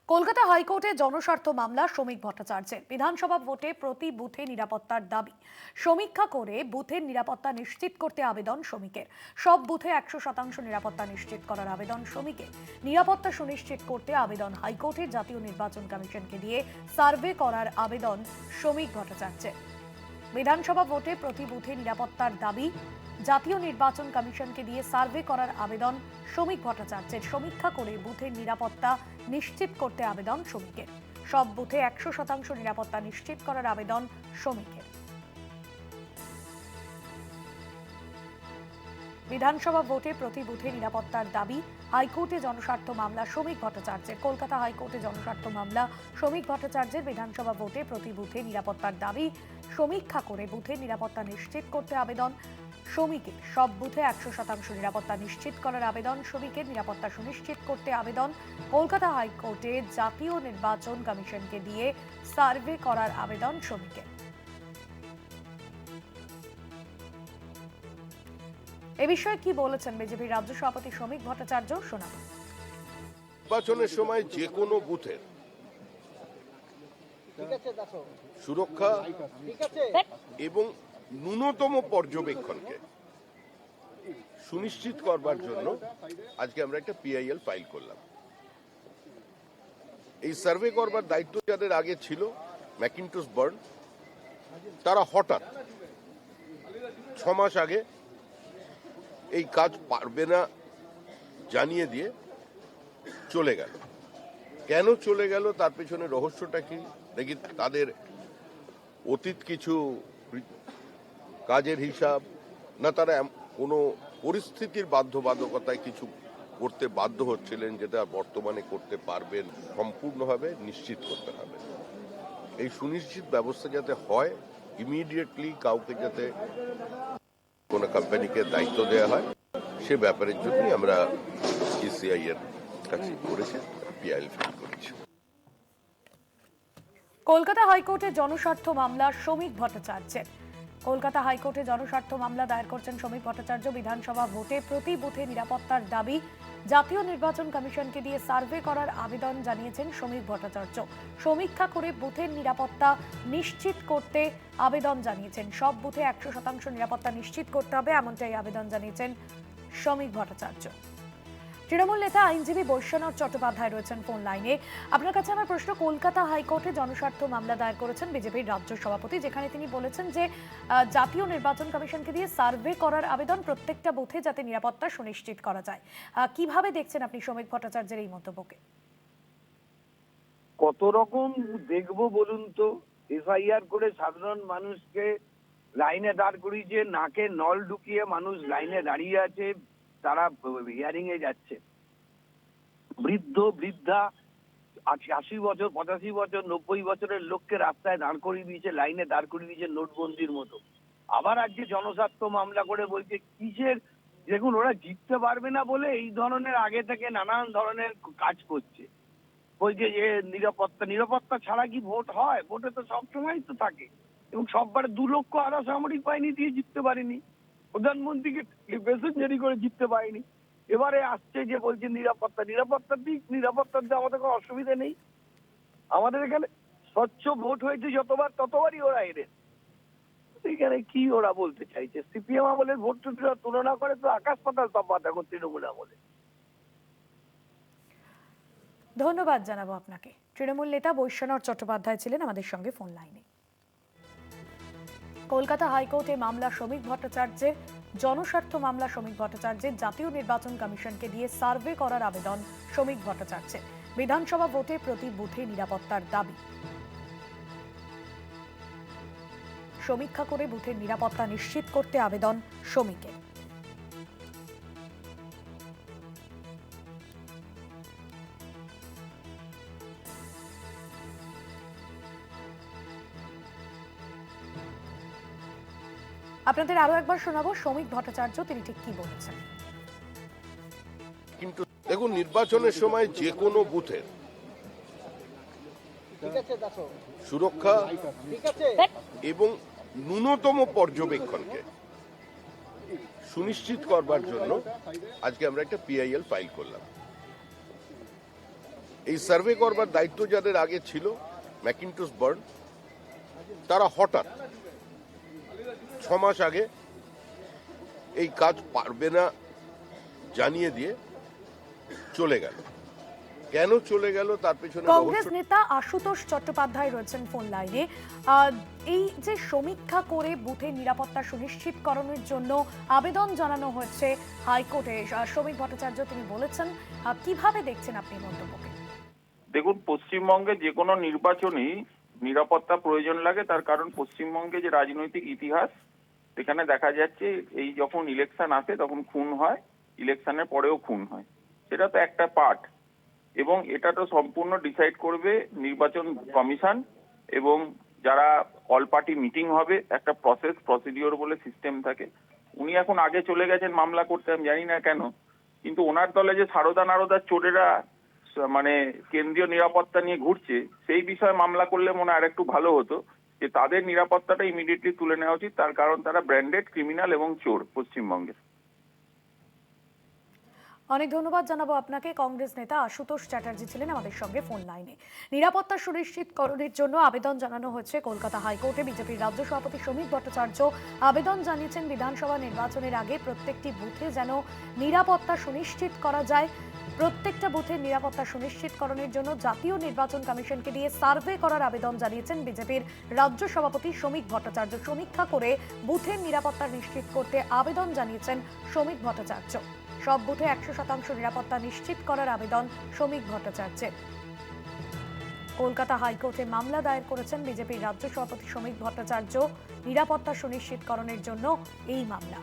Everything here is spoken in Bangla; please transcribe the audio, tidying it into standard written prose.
কলকাতা হাইকোর্টে জনস্বার্থ মামলা শ্রমিক ভট্টাচার্যের। বিধানসভা ভোটে প্রতি বুথে নিরাপত্তার দাবি। সমীক্ষা করে বুথের নিরাপত্তা নিশ্চিত করতে আবেদন শ্রমিকের। সব বুথে 100% নিরাপত্তা নিশ্চিত করার আবেদন শ্রমিকের। নিরাপত্তা সুনিশ্চিত করতে আবেদন হাইকোর্টে। জাতীয় নির্বাচন কমিশনকে দিয়ে সার্ভে করার আবেদন শ্রমিক ভট্টাচার্যের। বিধানসভা ভোটে প্রতি বুথে নিরাপত্তার দাবি। জাতীয় নির্বাচন কমিশনকে দিয়ে সার্ভে করার আবেদন শ্রমিক ভট্টাচার্যের। সমীক্ষা করে বুথের নিরাপত্তা নিশ্চিত করতে আবেদন শ্রমিকের। সব বুথে 100% নিরাপত্তা নিশ্চিত করার আবেদন শ্রমিকের। বিধানসভা ভোটে প্রতি বুথে নিরাপত্তার দাবি। হাইকোর্টে জনস্বার্থ মামলা শ্রমিক ভট্টাচার্যের। কলকাতা হাইকোর্টে জনস্বার্থ মামলা শ্রমিক ভট্টাচার্যের। বিধানসভা ভোটে প্রতি বুথে নিরাপত্তার দাবি। সমীক্ষা করে বুথের নিরাপত্তা নিশ্চিত করতে আবেদন শ্রমিকের। সব বুথে 100% নিরাপত্তা নিশ্চিত করার আবেদন শ্রমিকের। নিরাপত্তা সুনিশ্চিত করতে আবেদন কলকাতা হাইকোর্টে। জাতীয় নির্বাচন কমিশনকে দিয়ে সার্ভে করার আবেদন শ্রমিকের। এ বিষয়ে কি বলেছেন বিজেপির রাজ্য সভাপতি শ্রমিক ভট্টাচার্য, শোনাব। নির্বাচনের সময় যে কোনো বুথের সুরক্ষা এবং ন্যূনতম পর্যবেক্ষণকে সুনিশ্চিত করবার জন্য আজকে আমরা একটা পিআইএল ফাইল করলাম। এই সার্ভে করবার দায়িত্ব যাদের আগে ছিল, ম্যাকিন্টোশ বার্ন, তারা হঠাৎ 6 মাস আগে এই কাজ পারবে না জানিয়ে দিয়ে চলে গেল। কেন চলে গেল তার পেছনে রহস্যটা কি? দেখি তাদের অতীত কিছু কাজের হিসাব, না তারা কোনো পরিস্থিতির বাধ্যবাধকতায় কিছু করতে বাধ্য হচ্ছিলেন যেটা বর্তমানে করতে পারবেন, সম্পূর্ণভাবে নিশ্চিত করতে হবে। এই সুনিশ্চিত ব্যবস্থা যাতে হয়, ইমিডিয়েটলি কাউকে যাতে কোনো কোম্পানিকে দায়িত্ব দেওয়া হয়, সে ব্যাপারের জন্যই আমরা ইসিআই এর কাছে করেছি, পিআইএল ফাইল করেছি। কলকাতা হাইকোর্টে জনস্বার্থ মামলা শ্রমিক ভট্টাচার্যের। কলকাতা হাইকোর্টে জনস্বার্থ মামলা দায়ের করছেন শ্রমিক ভট্টাচার্য। বিধানসভা ভোটে প্রতি বুথে নিরাপত্তার দাবি। জাতীয় নির্বাচন কমিশনকে দিয়ে সার্ভে করার আবেদন জানিয়েছেন শ্রমিক ভট্টাচার্য। সমীক্ষা করে বুথের নিরাপত্তা নিশ্চিত করতে আবেদন জানিয়েছেন। সব বুথে 100% নিরাপত্তা নিশ্চিত করতে হবে, এমনটাই আবেদন জানিয়েছেন শ্রমিক ভট্টাচার্য। তৃণমূল নেতা আইনজীবী বৈশ্বনাথ চট্টোপাধ্যায় রয়েছেন ফোন লাইনে। আপনার কাছে আমার প্রশ্ন, কলকাতা হাইকোর্টে জনস্বার্থ মামলা দায়ের করেছেন বিজেপির রাজ্য সভাপতি, যেখানে তিনি বলেছেন যে জাতীয় নির্বাচন কমিশনকে দিয়ে সার্ভে করার আবেদন প্রত্যেকটা বুথে যাতে নিরাপত্তা সুনিশ্চিত করা যায়। কিভাবে দেখছেন আপনি শ্রমিক ভট্টাচার্যের এই মন্তব্যকে? কত রকম দেখবো বলুন তো? এফআইআর করে সাধারণ মানুষকে লাইনে দাঁড় করিয়েছে, নাকে নল ঢুকিয়ে মানুষ লাইনে দাঁড়িয়ে আছে, তারা হিয়ারিং এ যাচ্ছে। বৃদ্ধ বৃদ্ধা 80 বছর, 85 বছর, 90 বছরের লোককে রাস্তায় দাঁড় করিয়ে দিয়েছে, লাইনে দাঁড় করিয়ে দিয়েছে নোটবন্দির মতো। আবার আজকে জনস্বার্থ মামলা করে বলছে কিসের? দেখুন, ওরা জিততে পারবে না বলে এই ধরনের আগে থেকে নানান ধরনের কাজ করছে। বলছে যে নিরাপত্তা ছাড়া কি ভোট হয়? ভোটে তো সবসময় তো থাকে, এবং সববারে 2 লক্ষ আধা সামরিক বাহিনী দিয়ে জিততে পারেনি, প্রধানমন্ত্রীকে প্যাসেঞ্জারি করে জিততে পারেনি। এবারে আসছে যে বলছে নিরাপত্তার দিক, নিরাপত্তার দিয়ে আমাদের কোনো অসুবিধা নেই। আমাদের এখানে স্বচ্ছ ভোট হয়েছে যতবার, ততবারই ওরা হেরে। এখানে কি ওরা বলতে চাইছে? সিপিএম আমলের ভোট তুলনা করে তো আকাশ পাতাল তফাৎ এখন তৃণমূল আমলে। ধন্যবাদ জানাবো আপনাকে। তৃণমূল নেতা বৈশ্বনাথ চট্টোপাধ্যায় ছিলেন আমাদের সঙ্গে ফোন লাইনে। কলকাতা হাইকোর্টে মামলা শ্রমিক ভট্টাচার্যের। জনস্বার্থ মামলা শ্রমিক ভট্টাচার্যের। জাতীয় নির্বাচন কমিশনকে দিয়ে সার্ভে করার আবেদন শ্রমিক ভট্টাচার্যের। বিধানসভা ভোটে প্রতি বুথে নিরাপত্তার দাবি। সমীক্ষা করে বুথের নিরাপত্তা নিশ্চিত করতে আবেদন শ্রমিকের। আপনাদের আরো একবার শোনাবো শ্রমিক ভট্টাচার্য তিনি ঠিক কি বলেছেন। কিন্তু দেখুন, নির্বাচনের সময় যে কোনো বুথের সুরক্ষা এবং ন্যূনতম পর্যবেক্ষণকে সুনিশ্চিত করবার জন্য আজকে আমরা একটা পিআইএল ফাইল করলাম। এই সার্ভে করবার দায়িত্ব যাদের আগে ছিল ম্যাকিন্টশ বার্ন, তারা হঠাৎ 6 মাস আগে এই কাজ পারবে না জানিয়ে দিয়ে চলে গেল। কেন চলে গেল তার পেছনে কংগ্রেস নেতা আশুতোষ চট্টোপাধ্যায় রয়েছেন ফোন লাইনে। এই যে সমীক্ষা করে বুথের নিরাপত্তা সুনিশ্চিতকরণের জন্য আবেদন জানানো হয়েছে হাইকোর্টে, শ্রমিক ভট্টাচার্য তিনি বলেছেন, কিভাবে দেখছেন আপনি মন্তব্যকে? দেখুন, পশ্চিমবঙ্গে যে কোনো নির্বাচনেই নিরাপত্তা প্রয়োজন লাগে, তার কারণ পশ্চিমবঙ্গে যে রাজনৈতিক ইতিহাস, সেখানে দেখা যাচ্ছে এই যখন ইলেকশন আসে তখন খুন হয়, ইলেকশনের পরেও খুন হয়, সেটা তো একটা পার্ট। এবং এটা তো সম্পূর্ণ ডিসাইড করবে নির্বাচন কমিশন, এবং যারা অল পার্টি মিটিং হবে, একটা প্রসিডিওর বলে সিস্টেম থাকে। উনি এখন আগে চলে গেছেন মামলা করতে, আমি জানি না কেন, কিন্তু ওনার দলে যে সারদা নারদার চোরেরা মানে কেন্দ্রীয় নিরাপত্তা নিয়ে ঘুরছে, সেই বিষয়ে মামলা করলে মনে হয় আরেকটু ভালো হতো, যে তাদের নিরাপত্তাটা ইমিডিয়েটলি তুলে নেওয়া উচিত, তার কারণ তারা ব্র্যান্ডেড ক্রিমিনাল এবং চোর পশ্চিমবঙ্গের। অনেক ধন্যবাদ জানাবো আপনাকে। কংগ্রেস নেতা আশুতোষ চ্যাটার্জি ছিলেন আমাদের সঙ্গে ফোন লাইনে। নিরাপত্তা সুনিশ্চিতকরণের জন্য আবেদন জানানো হচ্ছে কলকাতা হাইকোর্টে। বিজেপির রাজ্য সভাপতি শ্রমিক ভট্টাচার্য আবেদন জানিয়েছেন বিধানসভা নির্বাচনের আগে প্রত্যেকটি বুথে যেন নিরাপত্তা সুনিশ্চিত করা যায়। প্রত্যেকটা বুথের নিরাপত্তা সুনিশ্চিতকরণের জন্য জাতীয় নির্বাচন কমিশনকে দিয়ে সার্ভে করার আবেদন জানিয়েছেন বিজেপির রাজ্য সভাপতি শ্রমিক ভট্টাচার্য। সমীক্ষা করে বুথের নিরাপত্তা নিশ্চিত করতে আবেদন জানিয়েছেন শ্রমিক ভট্টাচার্য। সব বুথে 100% নিরাপত্তা নিশ্চিত করার আবেদন শ্রমিক ভট্টাচার্যের। কলকাতা হাইকোর্টে মামলা দায়ের করেছেন বিজেপির রাজ্য সভাপতি শ্রমিক ভট্টাচার্য। নিরাপত্তা সুনিশ্চিতকরণের জন্য এই মামলা।